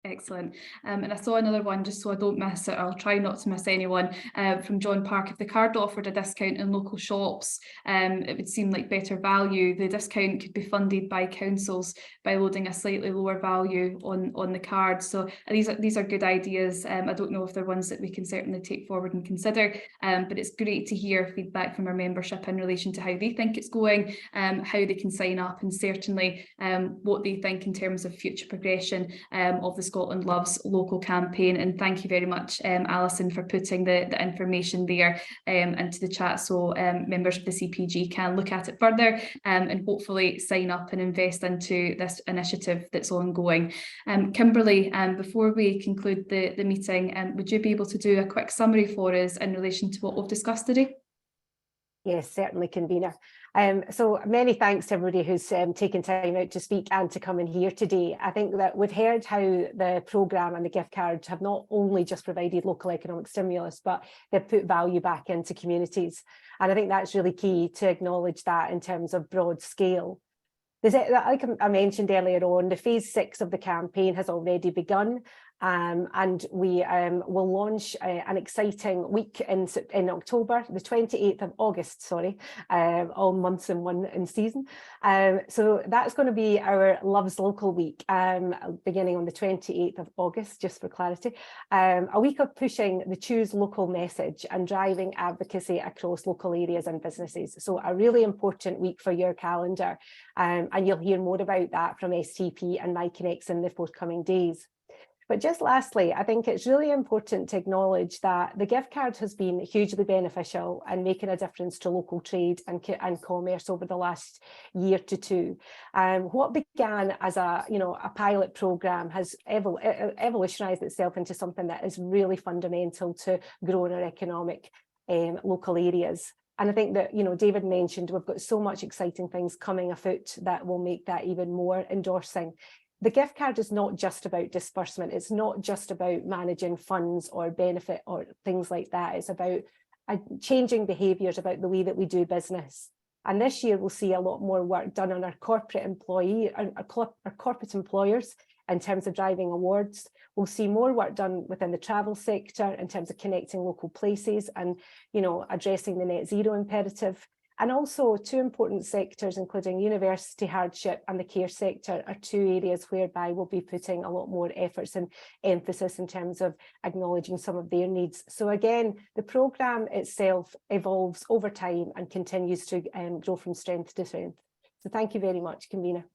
Excellent. And I saw another one, just so I don't miss it, I'll try not to miss anyone, from John Park. If the card offered a discount in local shops, it would seem like better value. The discount could be funded by councils by loading a slightly lower value on the card. So these are good ideas. I don't know if they're ones that we can certainly take forward and consider, but it's great to hear feedback from our membership in relation to how they think it's going, how they can sign up, and certainly what they think in terms of future progression of the Scotland Loves Local campaign. And thank you very much, Alison, for putting the information there into the chat, so members of the CPG can look at it further and hopefully sign up and invest into this initiative that's ongoing. Kimberly, before we conclude the meeting, would you be able to do a quick summary for us in relation to what we've discussed today? Yes, certainly, convener. So many thanks to everybody who's taken time out to speak and to come in here today. I think that we've heard how the programme and the gift cards have not only just provided local economic stimulus, but they've put value back into communities. And I think that's really key to acknowledge that in terms of broad scale. Like I mentioned earlier on, the phase 6 of the campaign has already begun, And we will launch an exciting week in October, the 28th of August, sorry, all months in one in season. So that's going to be our Loves Local week, beginning on the 28th of August, just for clarity. A week of pushing the Choose Local message and driving advocacy across local areas and businesses. So a really important week for your calendar. And you'll hear more about that from STP and MyConnex in the forthcoming days. But just lastly, I think it's really important to acknowledge that the gift card has been hugely beneficial and making a difference to local trade and commerce over the last year to two. What began as a pilot programme has evolutionised itself into something that is really fundamental to growing our economic local areas. And I think that, David mentioned we've got so much exciting things coming afoot that will make that even more endorsing. The gift card is not just about disbursement. It's not just about managing funds or benefit or things like that. It's about changing behaviours about the way that we do business. And this year we'll see a lot more work done on our corporate corporate employers in terms of driving awards. We'll see more work done within the travel sector in terms of connecting local places and, addressing the net zero imperative. And also two important sectors, including university hardship and the care sector, are two areas whereby we'll be putting a lot more efforts and emphasis in terms of acknowledging some of their needs. So again, the programme itself evolves over time and continues to grow from strength to strength. So thank you very much, Convener.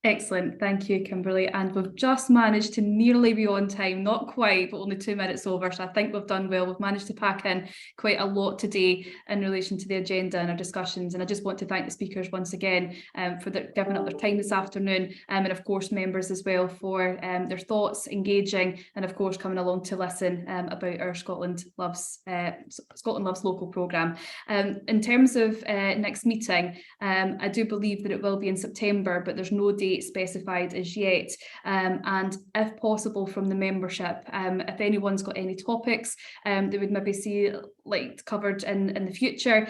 Excellent, thank you, Kimberly. And we've just managed to nearly be on time, not quite, but only 2 minutes over. So I think we've done well. We've managed to pack in quite a lot today in relation to the agenda and our discussions. And I just want to thank the speakers once again for giving up their time this afternoon, and of course members as well for their thoughts, engaging, and of course coming along to listen about our Scotland Loves Local programme. In terms of next meeting, I do believe that it will be in September, but there's no date specified as yet, and if possible from the membership, if anyone's got any topics they would maybe see covered in the future,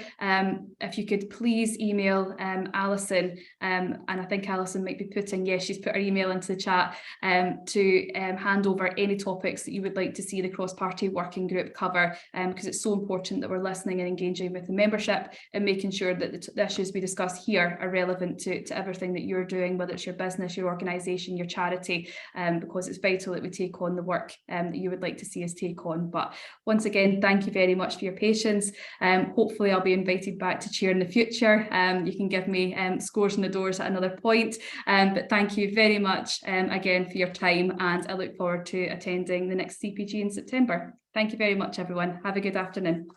if you could please email Alison, and I think Alison might be she's put her email into the chat, to hand over any topics that you would like to see the cross-party working group cover, because it's so important that we're listening and engaging with the membership and making sure that the issues we discuss here are relevant to everything that you're doing, whether it's your business, your organisation, your charity, because it's vital that we take on the work that you would like to see us take on. But once again, thank you very much for your patience. Hopefully I'll be invited back to chair in the future. You can give me scores on the doors at another point, but thank you very much again for your time, and I look forward to attending the next CPG in September. Thank you very much, everyone. Have a good afternoon.